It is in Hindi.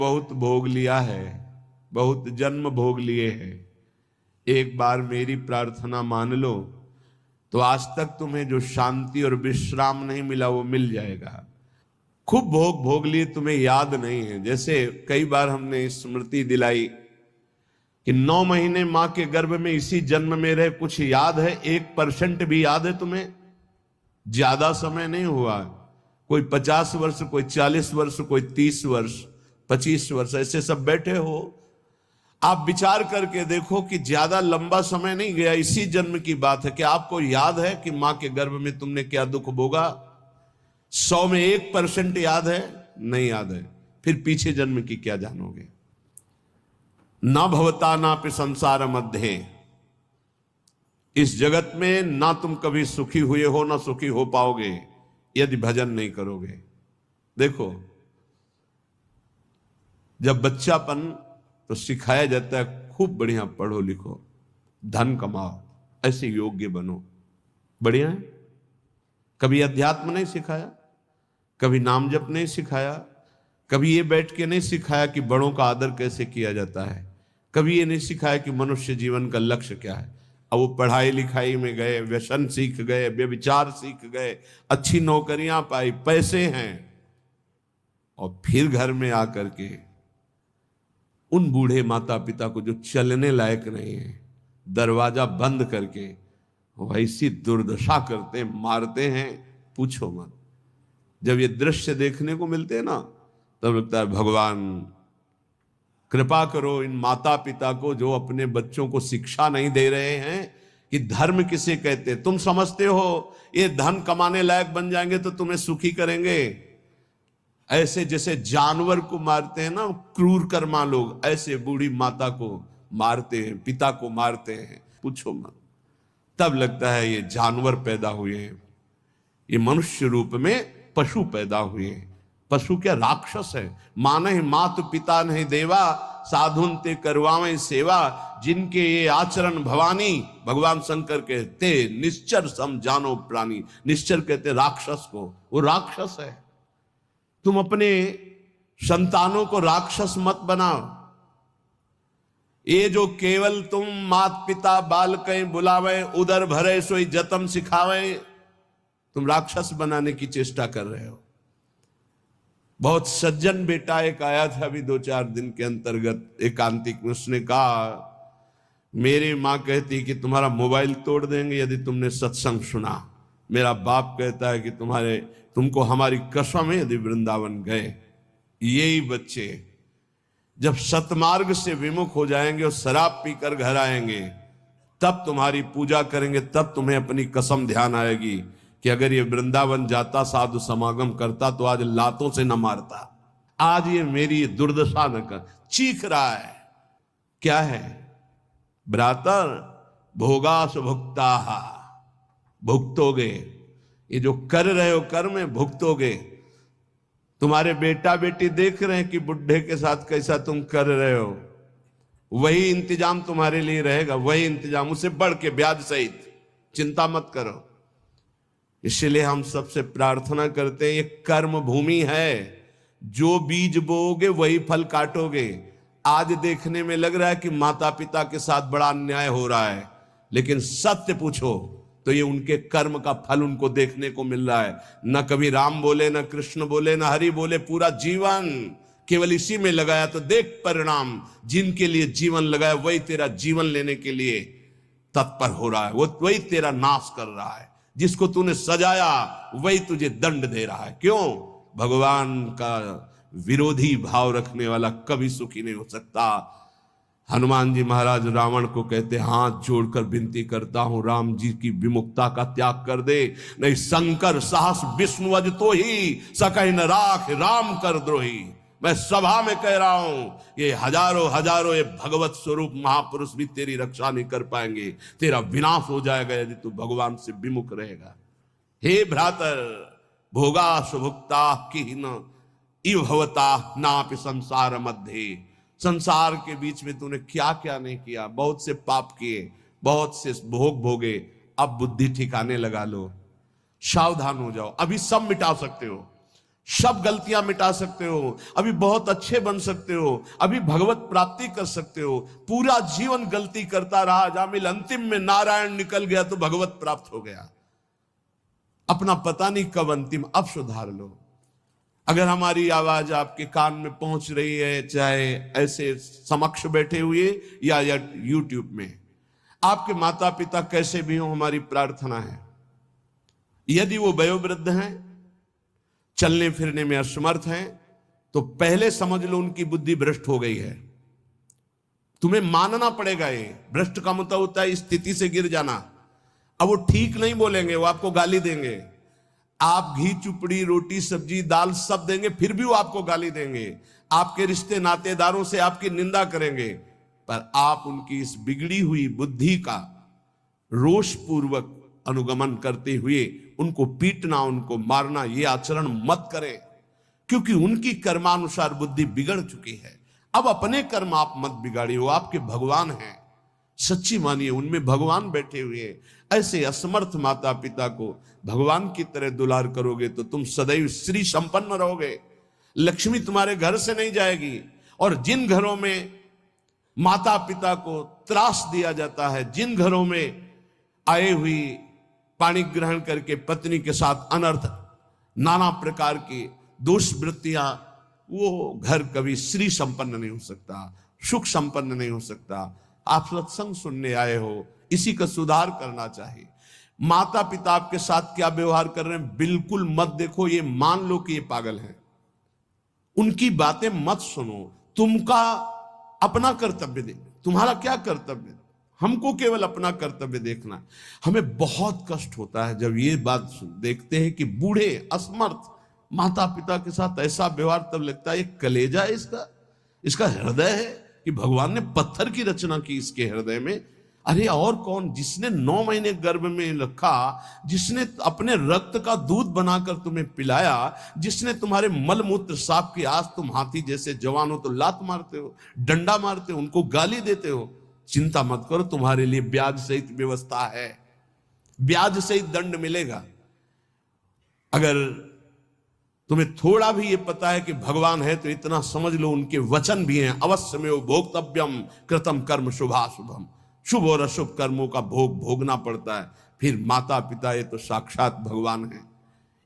बहुत भोग लिया है, बहुत जन्म भोग लिए हैं। एक बार मेरी प्रार्थना मान लो तो आज तक तुम्हें जो शांति और विश्राम नहीं मिला वो मिल जाएगा। खूब भोग भोग लिए, तुम्हें याद नहीं है। जैसे कई बार हमने स्मृति दिलाई कि 9 महीने मां के गर्भ में इसी जन्म में रहे, कुछ याद है? 1% भी याद है तुम्हें? ज्यादा समय नहीं हुआ, कोई 50 वर्ष, कोई 40 वर्ष, कोई 30 वर्ष, 25 वर्ष, ऐसे सब बैठे हो। आप विचार करके देखो कि ज्यादा लंबा समय नहीं गया, इसी जन्म की बात है। कि आपको याद है कि मां के गर्भ में तुमने क्या दुख भोगा? 100 में 1% याद है? नहीं याद है। फिर पीछे जन्म की क्या जानोगे? ना भवता ना पे संसार मध्य, इस जगत में ना तुम कभी सुखी हुए हो ना सुखी हो पाओगे यदि भजन नहीं करोगे। देखो, जब बच्चापन तो सिखाया जाता है खूब बढ़िया पढ़ो लिखो, धन कमाओ, ऐसे योग्य बनो, बढ़िया है। कभी अध्यात्म नहीं सिखाया, कभी नाम जप नहीं सिखाया, कभी ये बैठ के नहीं सिखाया कि बड़ों का आदर कैसे किया जाता है, कभी ये नहीं सिखाया कि मनुष्य जीवन का लक्ष्य क्या है। अब वो पढ़ाई लिखाई में गए, व्यसन सीख गए, व्यभिचार सीख गए, अच्छी नौकरियां पाई, पैसे हैं, और फिर घर में आकर के उन बूढ़े माता पिता को जो चलने लायक नहीं है, दरवाजा बंद करके वैसी दुर्दशा करते, मारते हैं, पूछो मत। जब ये दृश्य देखने को मिलते हैं ना, तब लगता है भगवान कृपा करो इन माता पिता को जो अपने बच्चों को शिक्षा नहीं दे रहे हैं कि धर्म किसे कहते। तुम समझते हो ये धन कमाने लायक बन जाएंगे तो तुम्हें सुखी करेंगे। ऐसे जैसे जानवर को मारते हैं ना क्रूर कर्मा लोग, ऐसे बूढ़ी माता को मारते हैं, पिता को मारते हैं, पूछो मत। तब लगता है ये जानवर पैदा हुए हैं, ये मनुष्य रूप में पशु पैदा हुए हैं। पशु क्या राक्षस है? माने मातु पिता नहीं देवा, साधुन ते करवावें सेवा, जिनके ये आचरण भवानी, भगवान शंकर कहते निश्चर सम जानो प्राणी। निश्चर कहते राक्षस को, वो राक्षस है। तुम अपने संतानों को राक्षस मत बनाओ। ये जो केवल तुम मात पिता बाल कहीं बुलावे, उदर भरे सोई जतन सिखावे, तुम राक्षस बनाने की चेष्टा कर रहे हो। बहुत सज्जन बेटा एक आया था अभी 2-4 दिन के अंतर्गत एकांतिक में, उसने कहा मेरी मां कहती कि तुम्हारा मोबाइल तोड़ देंगे यदि तुमने सत्संग सुना। मेरा बाप कहता है कि तुमको हमारी कसम है यदि वृंदावन गए। यही बच्चे जब सतमार्ग से विमुख हो जाएंगे और शराब पीकर घर आएंगे, तब तुम्हारी पूजा करेंगे, तब तुम्हें अपनी कसम ध्यान आएगी कि अगर ये वृंदावन जाता, साधु समागम करता, तो आज लातों से न मारता। आज ये मेरी दुर्दशा न कर। चीख रहा है, क्या है? भ्रातर भोगास भुक्ता, भुगतोगे। ये जो कर रहे हो कर्म में भुगतोगे। तुम्हारे बेटा बेटी देख रहे हैं कि बुढ़े के साथ कैसा तुम कर रहे हो, वही इंतजाम तुम्हारे लिए रहेगा, वही इंतजाम, उससे बढ़ के ब्याज सहित। चिंता मत करो। इसलिए हम सबसे प्रार्थना करते हैं, ये कर्म भूमि है, जो बीज बोओगे वही फल काटोगे। आज देखने में लग रहा है कि माता पिता के साथ बड़ा अन्याय हो रहा है, लेकिन सत्य पूछो तो ये उनके कर्म का फल उनको देखने को मिल रहा है। न कभी राम बोले, न कृष्ण बोले, न हरि बोले, पूरा जीवन केवल इसी में लगाया, तो देख परिणाम। जिनके लिए जीवन लगाया वही तेरा जीवन लेने के लिए तत्पर हो रहा है, वो वही तेरा नाश कर रहा है। जिसको तूने सजाया वही तुझे दंड दे रहा है। क्यों? भगवान का विरोधी भाव रखने वाला कभी सुखी नहीं हो सकता। हनुमान जी महाराज रावण को कहते, हाथ जोड़कर विनती करता हूं राम जी की विमुखता का त्याग कर दे, नहीं शंकर साहस विष्णु अज तो ही सकहि न राख राम कर द्रोही। मैं सभा में कह रहा हूं, ये हजारों ये भगवत स्वरूप महापुरुष भी तेरी रक्षा नहीं कर पाएंगे। तेरा विनाश हो जाएगा यदि तू भगवान से विमुख रहेगा। हे भ्रातर भोगा सुभुक्ता की न इव भवता नापि संसार मध्य। संसार के बीच में तूने क्या क्या नहीं किया। बहुत से पाप किए, बहुत से भोग भोगे। अब बुद्धि ठिकाने लगा लो, सावधान हो जाओ। अभी सब मिटा सकते हो। सब गलतियां मिटा सकते हो, अभी बहुत अच्छे बन सकते हो, अभी भगवत प्राप्ति कर सकते हो। पूरा जीवन गलती करता रहा जामिल, अंतिम में नारायण निकल गया तो भगवत प्राप्त हो गया। अपना पता नहीं कब अंतिम, अब सुधार लो। अगर हमारी आवाज आपके कान में पहुंच रही है, चाहे ऐसे समक्ष बैठे हुए या यूट्यूब में, आपके माता पिता कैसे भी हो, हमारी प्रार्थना है यदि वो वयोवृद्ध हैं, चलने फिरने में असमर्थ हैं, तो पहले समझ लो उनकी बुद्धि भ्रष्ट हो गई है। तुम्हें मानना पड़ेगा। ये भ्रष्ट का मतलब होता है स्थिति से गिर जाना। अब वो ठीक नहीं बोलेंगे, वो आपको गाली देंगे। आप घी चुपड़ी रोटी सब्जी दाल सब देंगे, फिर भी वो आपको गाली देंगे। आपके रिश्ते नातेदारों से आपकी निंदा करेंगे, पर आप उनकी इस बिगड़ी हुई बुद्धि का रोष पूर्वक अनुगमन करते हुए उनको पीटना, उनको मारना, ये आचरण मत करें, क्योंकि उनकी कर्मानुसार बुद्धि बिगड़ चुकी है। अब अपने कर्म आप मत बिगाड़िए, वो आपके भगवान हैं। सच्ची मानिए, उनमें भगवान बैठे हुए हैं। ऐसे असमर्थ माता पिता को भगवान की तरह दुलार करोगे तो तुम सदैव श्री संपन्न रहोगे। लक्ष्मी तुम्हारे घर से नहीं जाएगी। और जिन घरों में माता पिता को त्रास दिया जाता है, जिन घरों में आए हुई पानी ग्रहण करके पत्नी के साथ अनर्थ नाना प्रकार की दोष वृत्तियां, वो घर कभी श्री संपन्न नहीं हो सकता, सुख संपन्न नहीं हो सकता। आप सत्संग सुनने आए हो, इसी का सुधार करना चाहिए। माता पिता आपके साथ क्या व्यवहार कर रहे हैं बिल्कुल मत देखो, ये मान लो कि ये पागल है, उनकी बातें मत सुनो। तुमका अपना कर्तव्य दे, तुम्हारा क्या कर्तव्य, हमको केवल अपना कर्तव्य देखना। हमें बहुत कष्ट होता है जब ये बात देखते हैं कि बूढ़े असमर्थ माता पिता के साथ ऐसा व्यवहार, तब लगता है ये कलेजा है इसका हृदय है कि भगवान ने पत्थर की रचना की इसके हृदय में। अरे और कौन, जिसने 9 महीने गर्भ में रखा, जिसने अपने रक्त का दूध बनाकर तुम्हें पिलाया, जिसने तुम्हारे मल मूत्र साफ किया, आज तुम हाथी जैसे जवान हो तो लात मारते हो, डंडा मारते हो, उनको गाली देते हो। चिंता मत करो, तुम्हारे लिए ब्याज सहित व्यवस्था है, ब्याज सहित दंड मिलेगा। अगर तुम्हें थोड़ा भी ये पता है कि भगवान है तो इतना समझ लो उनके वचन भी हैं, अवश्य में वो भोक्तव्यम कृतम कर्म शुभाशुभम, शुभ और अशुभ कर्मों का भोग भोगना पड़ता है। फिर माता पिता ये तो साक्षात भगवान है।